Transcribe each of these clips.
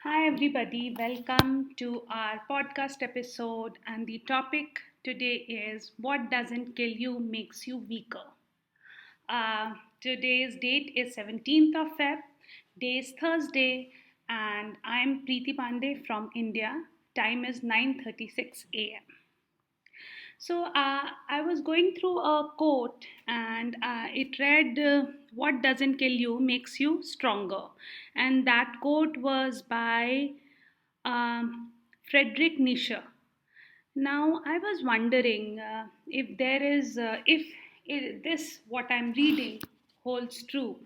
Hi, everybody. Welcome to our podcast episode. And the topic today is what doesn't kill you makes you weaker. Today's date is 17th of Feb. Day is Thursday. And I'm Preeti Pandey from India. Time is 9:36 a.m. I was going through a quote and it read, What doesn't kill you makes you stronger. And that quote was by um, Friedrich Nietzsche. Now, I was wondering if there is, if this, what I'm reading, holds true.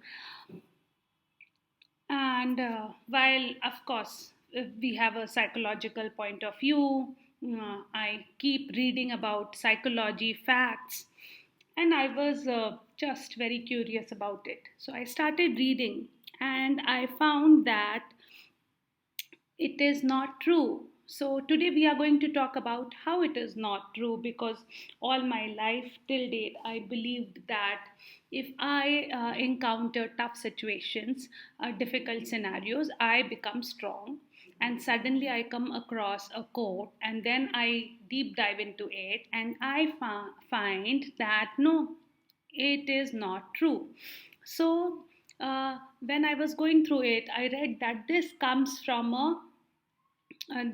And while, of course, we have a psychological point of view, I keep reading about psychology facts, and I was just very curious about it. So I started reading, and I found that it is not true. So, today we are going to talk about how it is not true because all my life till date I believed that if I encounter tough situations, difficult scenarios, I become strong. And suddenly I come across a quote and then I deep dive into it and I find that no, it is not true. So, when I was going through it, I read that this comes from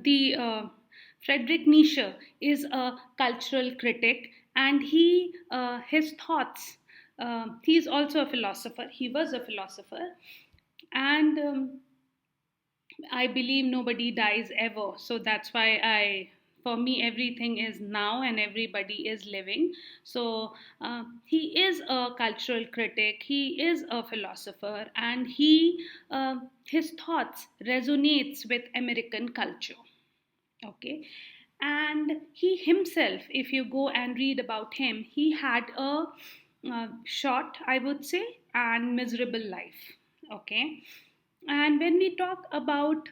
the Friedrich Nietzsche is a cultural critic, and his thoughts. He's also a philosopher. He was a philosopher, and I believe nobody dies ever. So that's why for me, everything is now and everybody is living. So he is a cultural critic. He is a philosopher, and his thoughts resonates with American culture. Okay. And he himself, if you go and read about him, he had a short, I would say, and miserable life. Okay. And when we talk about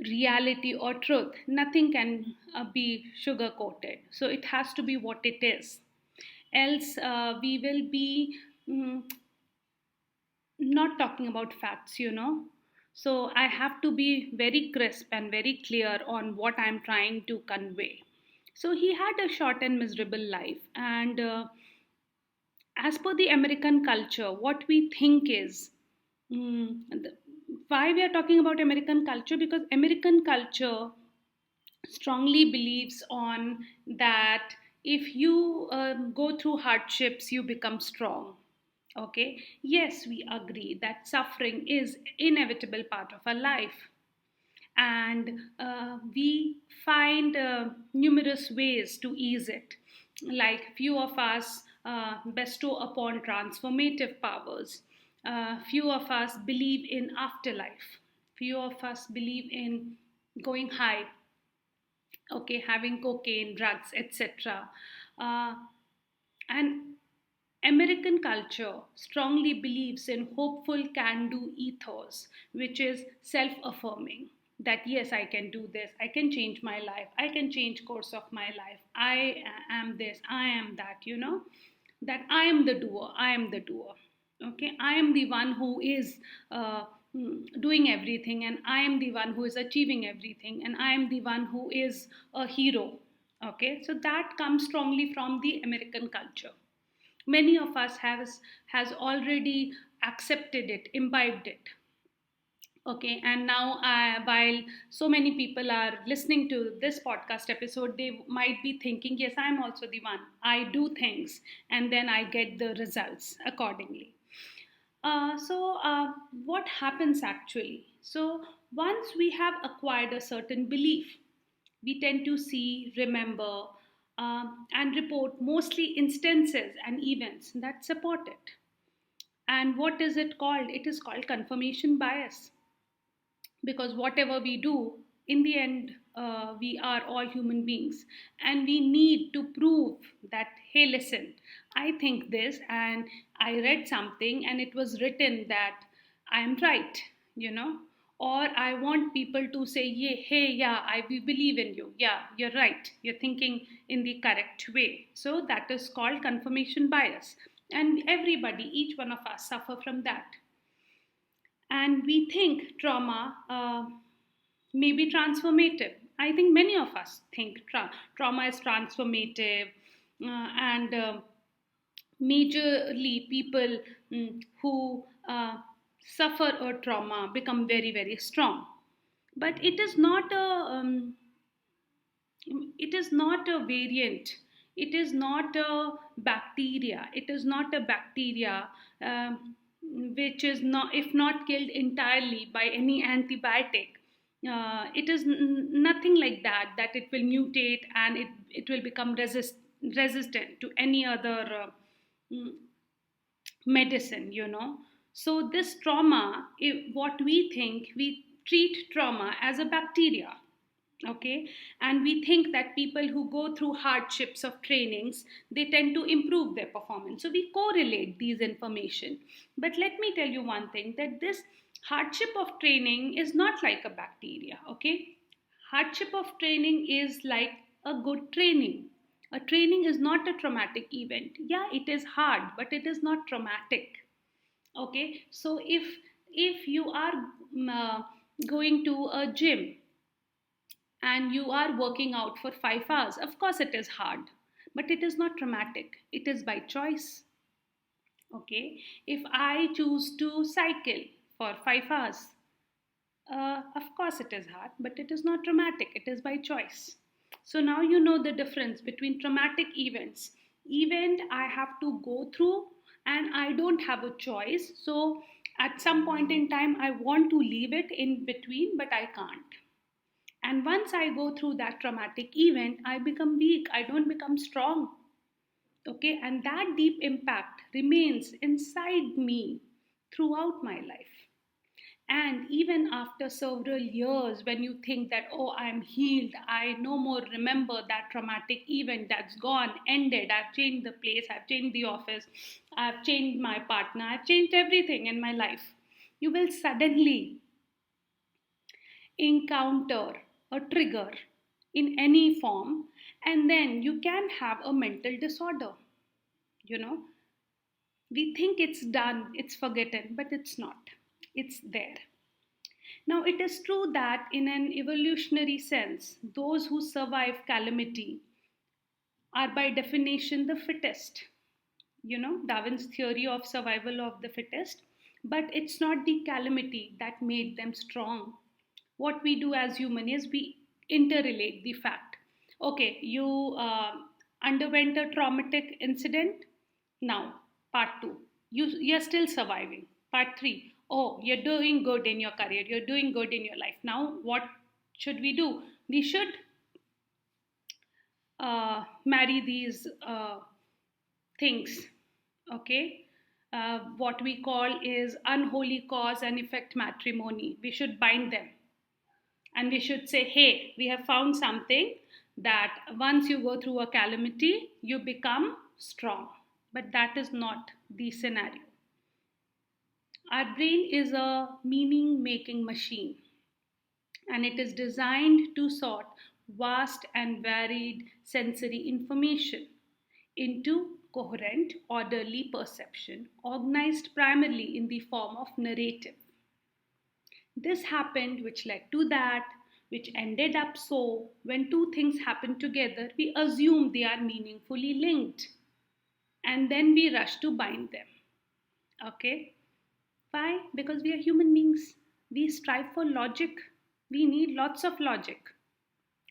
reality or truth, nothing can be sugar coated. So it has to be what it is. Else, we will be mm, not talking about facts. So I have to be very crisp and very clear on what I'm trying to convey. So he had a short and miserable life. And as per the American culture, what we think is why we are talking about American culture, because American culture strongly believes on that if you go through hardships, you become strong. Okay, yes, we agree that suffering is inevitable part of our life, and we find numerous ways to ease it. Like few of us bestow upon transformative powers, few of us believe in afterlife, few of us believe in going high, okay, having cocaine, drugs, etc. Uh, and American culture strongly believes in hopeful can do ethos, which is self affirming that yes, I can do this, I can change my life, I can change course of my life, I am this, I am that, that I am the doer, I am the doer. Okay, I am the one who is doing everything, and I am the one who is achieving everything, and I am the one who is a hero. Okay, so that comes strongly from the American culture. Many of us has already accepted it, imbibed it. Okay, and now while so many people are listening to this podcast episode, they might be thinking, yes, I'm also the one. I do things and then I get the results accordingly. So, what happens actually? So, once we have acquired a certain belief, we tend to see, remember, and report mostly instances and events that support it. And what is it called? It is called confirmation bias. Because whatever we do, in the end, we are all human beings, and we need to prove that, hey, listen, I think this, and I read something, and it was written that I am right, you know. Or I want people to say, yeah, hey, yeah, we believe in you. Yeah, you're right. You're thinking in the correct way. So that is called confirmation bias. And everybody, each one of us, suffer from that. And we think trauma maybe transformative. I think many of us think trauma is transformative, and majorly people who suffer a trauma become very, very strong. But it is not a variant. It is not a bacteria. It is not a bacteria which is not, if not killed entirely by any antibiotic. It is nothing like that, that it will mutate and it will become resistant to any other mm, medicine, you know. So, this trauma, what we think, we treat trauma as a bacteria, okay, and we think that people who go through hardships of trainings, they tend to improve their performance, so we correlate these information. But let me tell you one thing, that this hardship of training is not like a bacteria, okay. Hardship of training is like a good training. A training is not a traumatic event. Yeah, it is hard, but it is not traumatic, okay. So if you are going to a gym and you are working out for 5 hours, of course it is hard, but it is not traumatic, it is by choice, okay. If I choose to cycle for 5 hours, of course it is hard, but it is not traumatic, it is by choice. So now you know the difference between traumatic events. Event I have to go through and I don't have a choice, so at some point in time I want to leave it in between, but I can't. And once I go through that traumatic event, I become weak, I don't become strong. Okay, and that deep impact remains inside me throughout my life. And even after several years, when you think that, oh, I'm healed, I no more remember that traumatic event, that's gone, ended, I've changed the place, I've changed the office, I've changed my partner, I've changed everything in my life, you will suddenly encounter a trigger in any form, and then you can have a mental disorder. You know, we think it's done, it's forgotten, but it's not, it's there. Now, it is true that in an evolutionary sense, those who survive calamity are by definition the fittest. You know, Darwin's theory of survival of the fittest, but it's not the calamity that made them strong. What we do as human is we interrelate the fact. Okay, you underwent a traumatic incident. Now, part two, you're still surviving. Part three, oh, you're doing good in your career, you're doing good in your life. Now, what should we do? We should marry these things, okay. What we call is unholy cause and effect matrimony. We should bind them and we should say, hey, we have found something, that once you go through a calamity, you become strong. But that is not the scenario. Our brain is a meaning making machine, and it is designed to sort vast and varied sensory information into coherent, orderly perception, organized primarily in the form of narrative. This happened, which led to that, which ended up so. When two things happen together, we assume they are meaningfully linked and then we rush to bind them. Okay? Why? Because we are human beings. We strive for logic. We need lots of logic.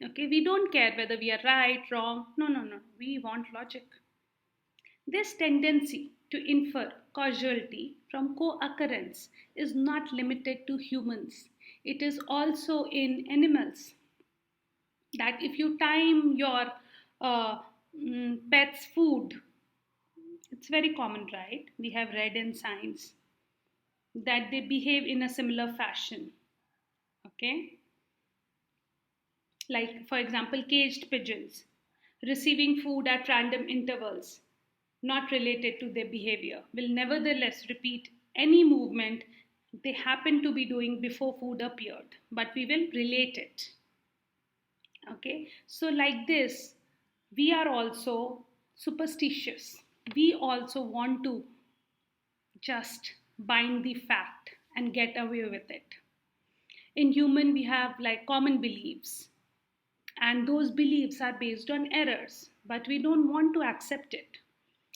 Okay? We don't care whether we are right, wrong. No, no, no. We want logic. This tendency to infer causality from co occurrence is not limited to humans, it is also in animals. That if you time your uh, pet's food, it's very common, right? We have read in science that they behave in a similar fashion. Okay, like for example, caged pigeons receiving food at random intervals, not related to their behavior, will nevertheless repeat any movement they happen to be doing before food appeared, but we will relate it. Okay, so like this, we are also superstitious. We also want to just bind the fact and get away with it. In human, we have like common beliefs, and those beliefs are based on errors, but we don't want to accept it.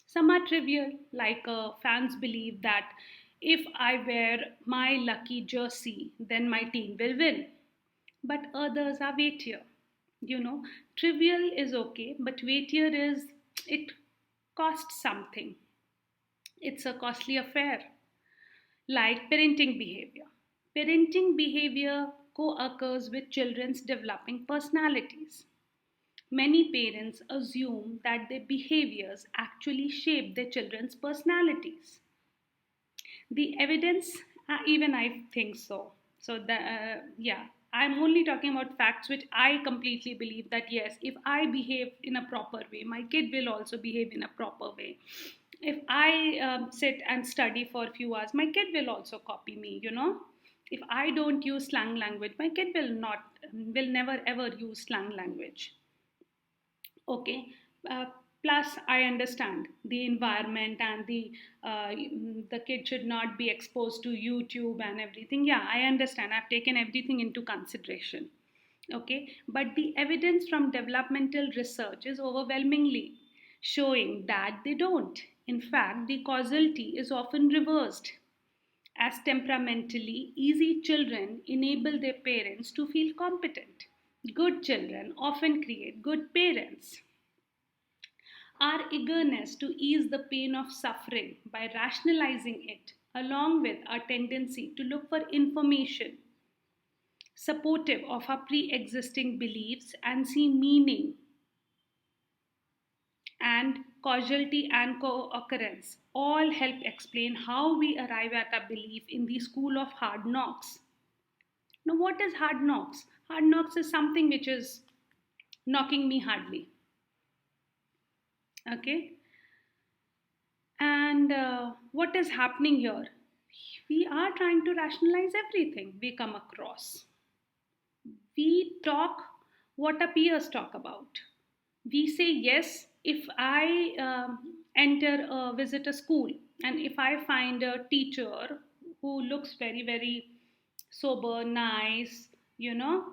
Some are trivial, like fans believe that if I wear my lucky jersey, then my team will win. But others are weightier. You know, trivial is okay, but weightier is it costs something. It's a costly affair, like parenting behavior. Parenting behavior co occurs with children's developing personalities. Many parents assume that their behaviors actually shape their children's personalities. The evidence, even I think so. So, yeah, I'm only talking about facts which I completely believe that yes, if I behave in a proper way, my kid will also behave in a proper way. If I sit and study for a few hours, my kid will also copy me, you know. If I don't use slang language, my kid will never ever use slang language. Okay. uh, Plus I understand the environment and the kid should not be exposed to YouTube and everything. Yeah, I understand, I've taken everything into consideration. Okay, but the evidence from developmental research is overwhelmingly showing that they don't. In fact, the causality is often reversed, as temperamentally easy children enable their parents to feel competent. Good children often create good parents. Our eagerness to ease the pain of suffering by rationalizing it, along with our tendency to look for information supportive of our pre existing beliefs and see meaning and causality and co occurrence, all help explain how we arrive at a belief in the school of hard knocks. Now, what is hard knocks? Hard knocks is something which is knocking me hardly. Okay, and what is happening here? We are trying to rationalize everything we come across. We talk what our peers talk about. We say yes if I visit a school, and if I find a teacher who looks very, very sober, nice, you know,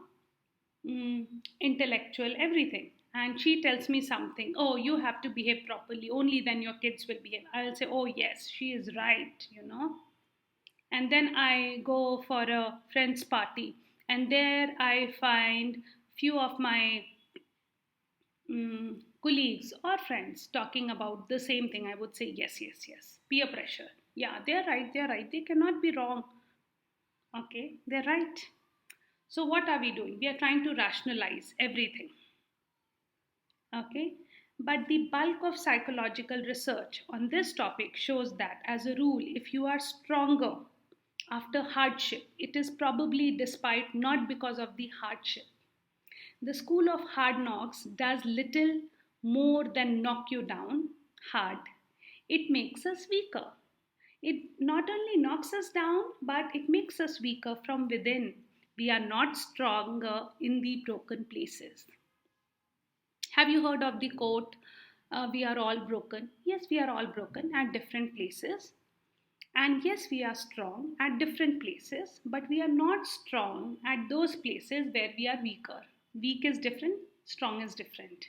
intellectual, everything. And she tells me something, oh, you have to behave properly, only then your kids will behave. I'll say, oh, yes, she is right, you know. And then I go for a friend's party, and there I find few of my colleagues or friends talking about the same thing. I would say, yes, yes, yes. Peer pressure. Yeah, they're right. They cannot be wrong. Okay, they're right. So, what are we doing? We are trying to rationalize everything. Okay, but the bulk of psychological research on this topic shows that, as a rule, if you are stronger after hardship, it is probably despite, not because of the hardship. The school of hard knocks does little more than knock you down hard. It makes us weaker. It not only knocks us down, but it makes us weaker from within. We are not stronger in the broken places. Have you heard of the quote, we are all broken? Yes, we are all broken at different places. And yes, we are strong at different places, but we are not strong at those places where we are weaker. Weak is different, strong is different.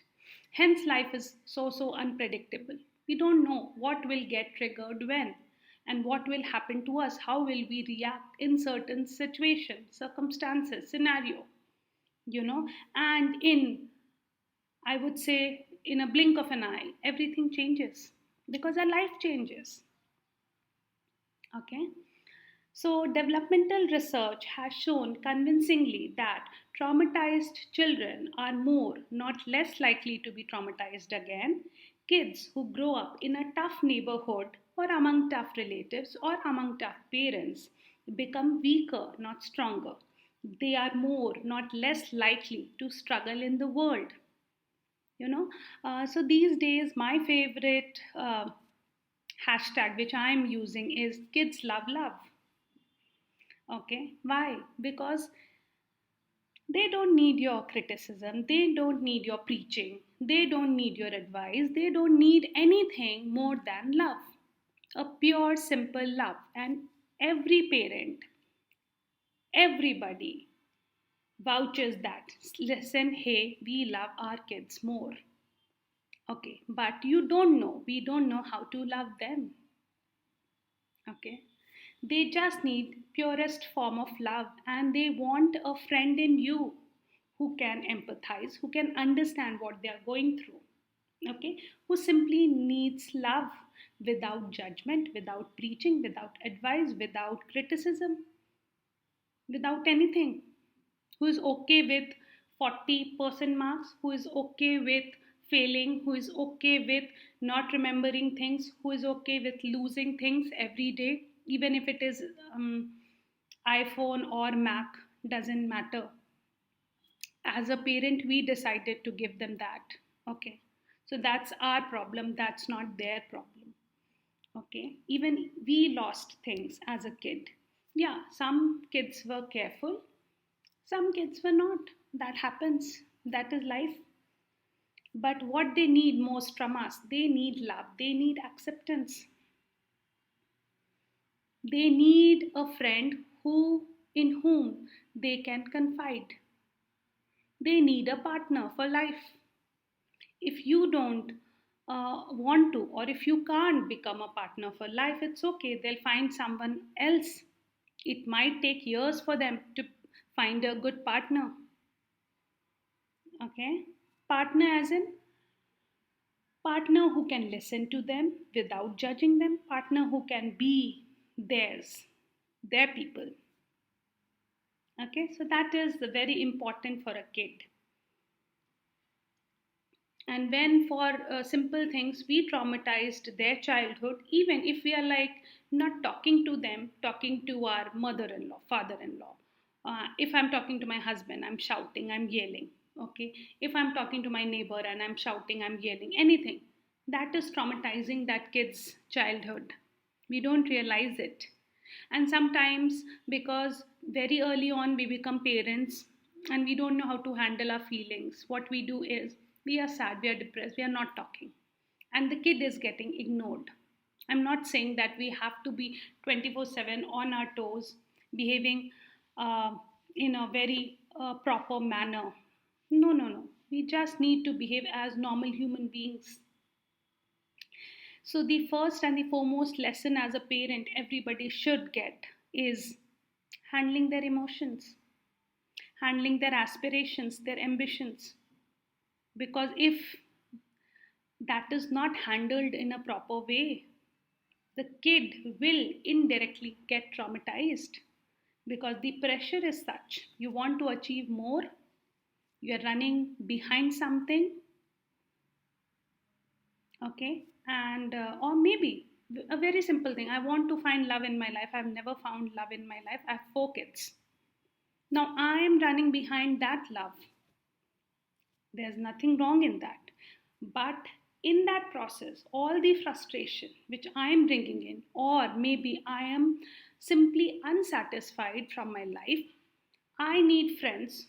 Hence, life is so unpredictable. We don't know what will get triggered when and what will happen to us, how will we react in certain situations, circumstances, scenario, you know, and in, I would say, in a blink of an eye, everything changes because our life changes. Okay. So, developmental research has shown convincingly that traumatized children are more, not less likely to be traumatized again. Kids who grow up in a tough neighborhood or among tough relatives or among tough parents become weaker, not stronger. They are more, not less likely to struggle in the world. You know, so these days, my favorite hashtag which I'm using is kids love love. Okay, why? Because they don't need your criticism, they don't need your preaching, they don't need your advice, they don't need anything more than love. A pure, simple love. And every parent, everybody vouches that, listen, hey, we love our kids more. Okay, but we don't know how to love them. Okay, they just need purest form of love, and they want a friend in you who can empathize, who can understand what they are going through. Okay, who simply needs love, without judgment, without preaching, without advice, without criticism, without anything, who is okay with 40% marks, who is okay with failing, who is okay with not remembering things, who is okay with losing things every day, even if it is iPhone or Mac, doesn't matter. As a parent, we decided to give them that. Okay, so that's our problem, that's not their problem. Okay, even we lost things as a kid. Yeah, some kids were careful, some kids were not. That happens. That is life. But what they need most from us, they need love, they need acceptance, they need a friend in whom they can confide. They need a partner for life. If you don't want to, or if you can't become a partner for life, it's okay. They'll find someone else. It might take years for them to find a good partner. Okay, partner as in partner who can listen to them without judging them, partner who can be theirs, their people. Okay, so that is very important for a kid. And when for simple things we traumatized their childhood, even if we are like not talking to them, talking to our mother-in-law, father-in-law. If I'm talking to my husband, I'm shouting, I'm yelling. Okay, if I'm talking to my neighbor and I'm shouting, I'm yelling, anything, that is traumatizing that kid's childhood. We don't realize it. And sometimes, because very early on we become parents and we don't know how to handle our feelings, what we do is we are sad, we are depressed, we are not talking, and the kid is getting ignored. I'm not saying that we have to be 24/7 on our toes, behaving uh, in a very proper manner. No, no, no. We just need to behave as normal human beings. So, the first and the foremost lesson as a parent everybody should get is handling their emotions, handling their aspirations, their ambitions. Because if that is not handled in a proper way, the kid will indirectly get traumatized, because the pressure is such. You want to achieve more, you're running behind something. Okay, and or maybe a very simple thing, I want to find love in my life, I've never found love in my life, I have 4 kids. Now I am running behind that love. There's nothing wrong in that. But in that process, all the frustration which I am bringing in, or maybe I am simply unsatisfied from my life, I need friends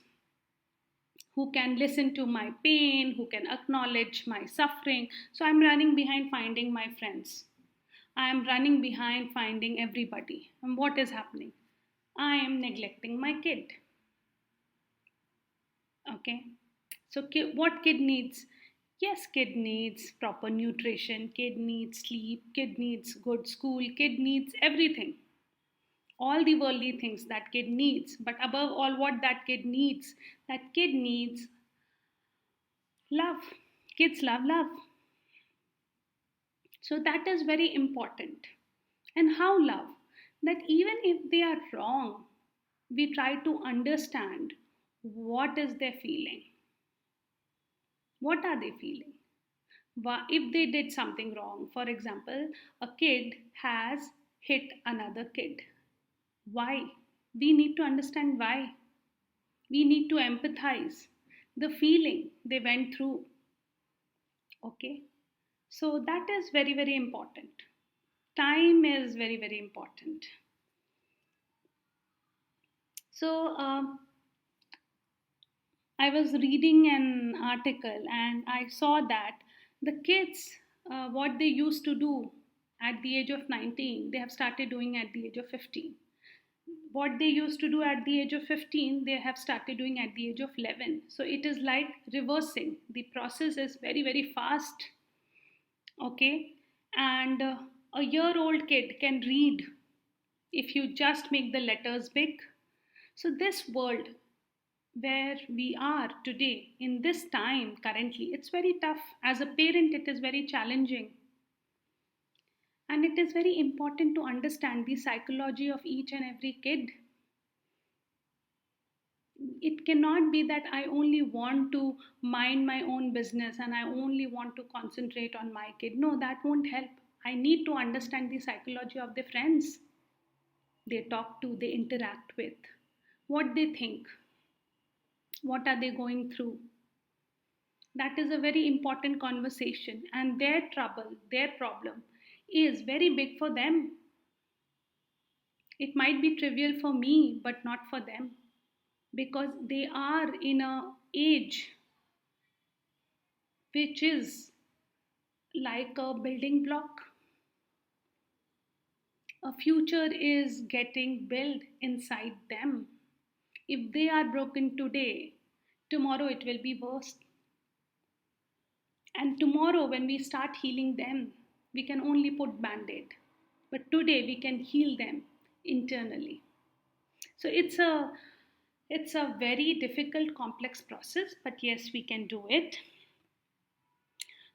who can listen to my pain, who can acknowledge my suffering. So I'm running behind finding my friends. I am running behind finding everybody. And what is happening? I am neglecting my kid. Okay, so what kid needs? Yes, kid needs proper nutrition, kid needs sleep, kid needs good school, kid needs everything, all the worldly things that kid needs. But above all, what that kid needs love. Kids love love. So that is very important. And how love, that even if they are wrong, we try to understand what is their feeling. What are they feeling? If they did something wrong, for example, a kid has hit another kid. Why? We need to understand why. We need to empathize the feeling they went through. Okay, so that is very, very important. Time is very, very important. So, I was reading an article and I saw that the kids, what they used to do at the age of 19, they have started doing at the age of 15. What they used to do at the age of 15, they have started doing at the age of 11. So it is like reversing. The process is very, very fast. Okay. And a year old kid can read if you just make the letters big. So, this world where we are today, in this time currently, it's very tough. As a parent, it is very challenging. And it is very important to understand the psychology of each and every kid. It cannot be that I only want to mind my own business and I only want to concentrate on my kid. No, that won't help. I need to understand the psychology of the friends they talk to, they interact with, what they think, what are they going through. That is a very important conversation, and their trouble, their problem is very big for them. It might be trivial for me, but not for them, because they are in a age which is like a building block. A future is getting built inside them. If they are broken today, tomorrow it will be worse. And tomorrow, when we start healing them, we can only put band aid. But today, we can heal them internally. So it's a very difficult, complex process, but yes, we can do it.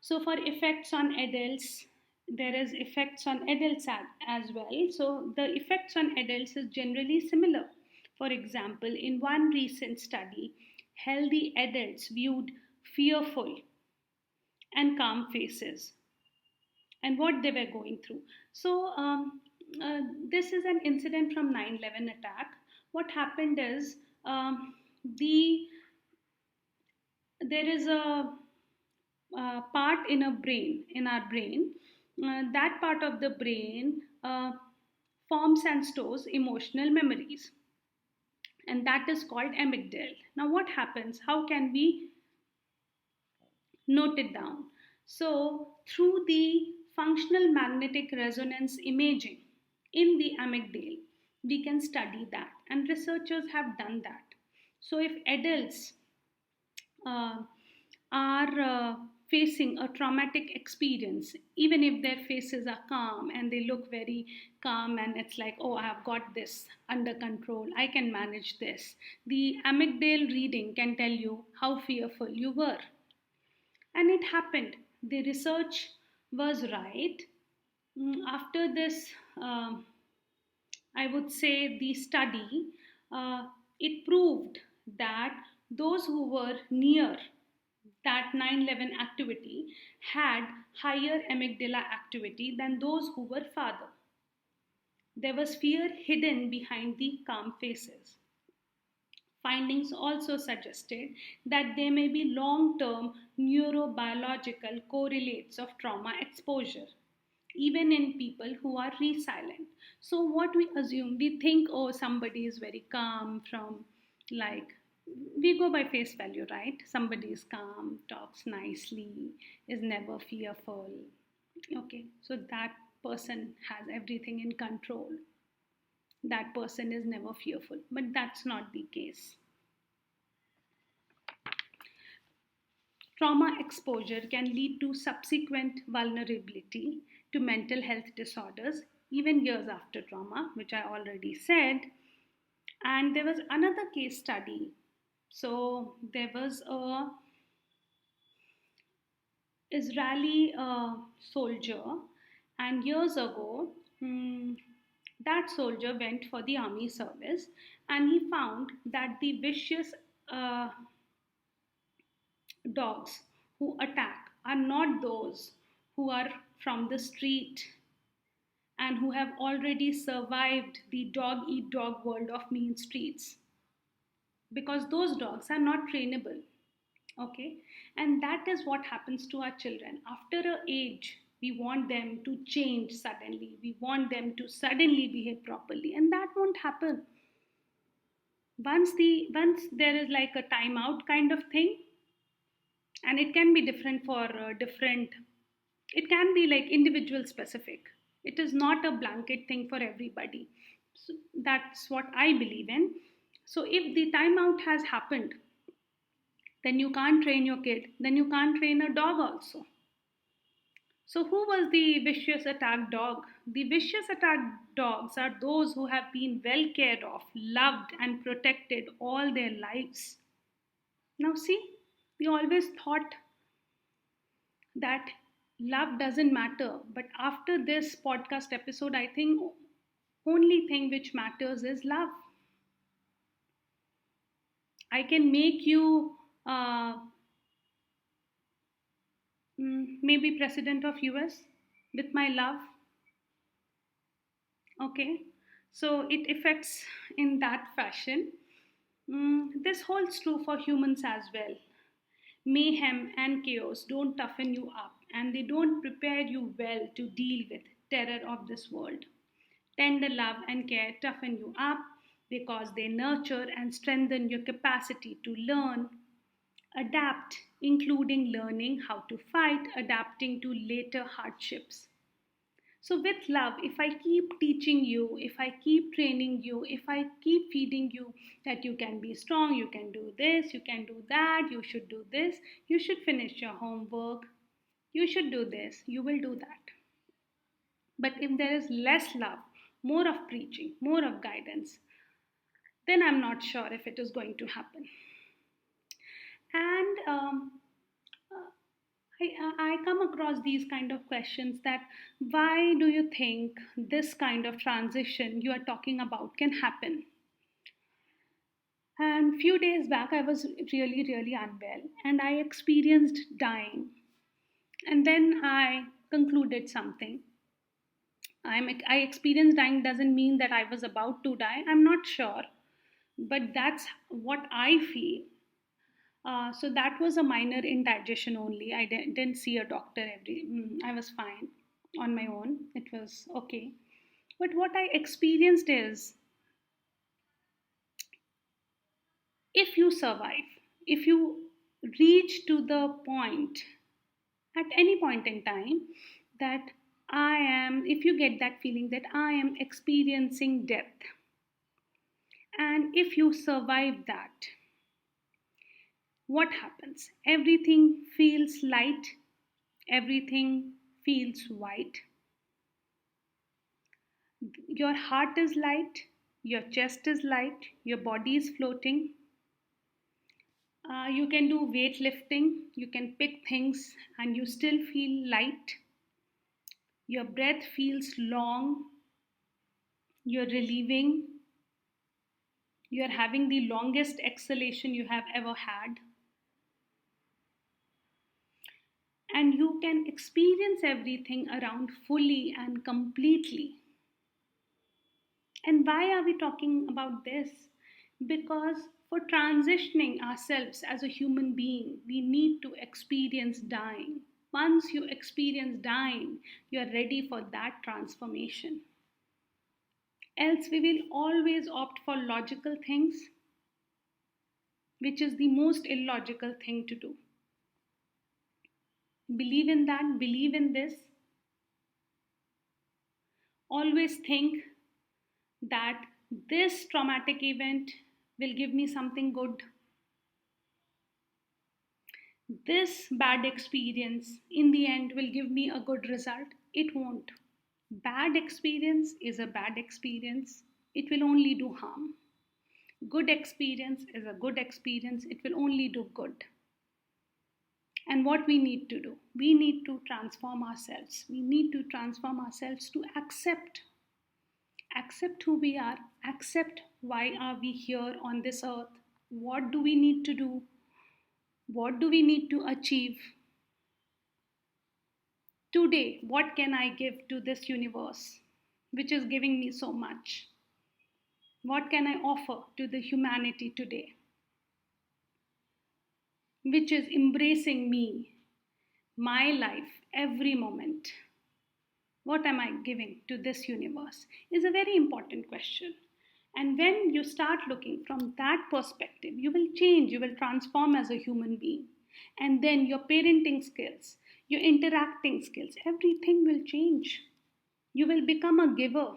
So for effects on adults, there is effects on adults as well. So the effects on adults is generally similar. For example, in one recent study, healthy adults viewed fearful and calm faces and what they were going through. So, this is an incident from 9/11 attack. What happened is the there is a part in a brain in our brain. That part of the brain forms and stores emotional memories, and that is called amygdala. Now, what happens? How can we note it down? So, through the functional magnetic resonance imaging in the amygdala, we can study that, and researchers have done that. So, if adults uh, are facing a traumatic experience, even if their faces are calm and they look very calm, and it's like, oh, I have got this under control, I can manage this, the amygdala reading can tell you how fearful you were. And it happened. The research was right. After this, I would say the study, it proved that those who were near that 9/11 activity had higher amygdala activity than those who were farther. There was fear hidden behind the calm faces. Findings also suggested that there may be long term neurobiological correlates of trauma exposure, even in people who are resilient. So, what we assume, we think, oh, somebody is very calm from, like, we go by face value, right? Somebody is calm, talks nicely, is never fearful. Okay, so that person has everything in control. That person is never fearful, but that's not the case. Trauma exposure can lead to subsequent vulnerability to mental health disorders, even years after trauma, which I already said. And there was another case study. So there was a Israeli soldier, and years ago, that soldier went for the army service, and he found that the vicious uh, dogs who attack are not those who are from the street and who have already survived the dog eat dog world of mean streets, because those dogs are not trainable. Okay, and that is what happens to our children after a age. We want them to change suddenly, we want them to suddenly behave properly, and that won't happen. Once there is like a timeout kind of thing, and it can be different for different, it can be like individual specific. It is not a blanket thing for everybody. So that's what I believe in. So if the timeout has happened, then you can't train your kid, then you can't train a dog also. So, who was the vicious attack dog? The vicious attack dogs are those who have been well cared of, loved, and protected all their lives. Now, see, we always thought that love doesn't matter, but after this podcast episode, I think only thing which matters is love. I can make you maybe president of US with my love. Okay, so it affects in that fashion. This holds true for humans as well. Mayhem and chaos don't toughen you up, and they don't prepare you well to deal with terror of this world. Tender love and care toughen you up because they nurture and strengthen your capacity to learn, adapt, including learning how to fight, adapting to later hardships. So, with love, if I keep teaching you, if I keep training you, if I keep feeding you that you can be strong, you can do this, you can do that, you should do this, you should finish your homework, you should do this, you will do that. But if there is less love, more of preaching, more of guidance, then I'm not sure if it is going to happen. And I come across these kind of questions that why do you think this kind of transition you are talking about can happen? And few days back, I was really unwell and I experienced dying. And then I concluded something. I experienced dying doesn't mean that I was about to die. I'm not sure, but that's what I feel. So that was a minor indigestion only. I didn't see a doctor I was fine on my own. It was okay. But what I experienced is if you survive, if you reach to the point at any point in time that if you get that feeling that I am experiencing death, and if you survive that, what happens? Everything feels light, everything feels white. Your heart is light, your chest is light, your body is floating. You can do weightlifting, you can pick things, and you still feel light. Your breath feels long, you're relieving, you're having the longest exhalation you have ever had. And you can experience everything around fully and completely. And why are we talking about this? Because for transitioning ourselves as a human being, we need to experience dying. Once you experience dying, you're ready for that transformation. Else, we will always opt for logical things, which is the most illogical thing to do. Believe in that, believe in this. Always think that this traumatic event will give me something good. This bad experience in the end will give me a good result. It won't. Bad experience is a bad experience. It will only do harm. Good experience is a good experience. It will only do good. And what we need to do? We need to transform ourselves. We need to transform ourselves to accept who we are, accept why are we here on this earth, what do we need to do, what do we need to achieve today, what can I give to this universe which is giving me so much, what can I offer to the humanity today which is embracing me, my life, every moment. What am I giving to this universe is a very important question. And when you start looking from that perspective, you will change, you will transform as a human being. And then your parenting skills, your interacting skills, everything will change. You will become a giver.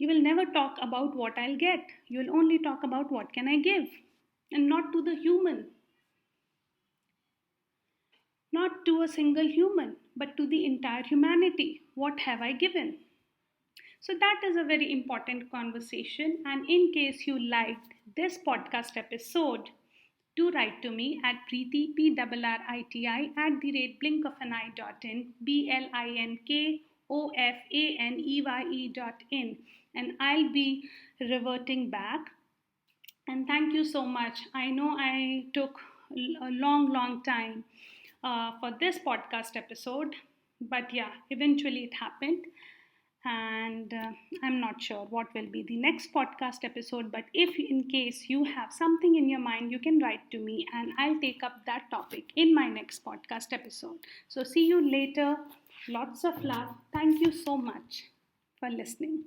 You will never talk about what I'll get. You will only talk about what can I give, and not to the human, not to a single human, but to the entire humanity. What have I given? So, that is a very important conversation. And in case you liked this podcast episode, do write to me at Preeti, PRRITI, at the rate blinkofany.in, BLINKOFANEYE.in, and I'll be reverting back. And thank you so much. I know I took a long time for this podcast episode, but yeah, eventually it happened. And I'm not sure what will be the next podcast episode, but if in case you have something in your mind, you can write to me and I'll take up that topic in my next podcast episode. So, see you later. Lots of love. Thank you so much for listening.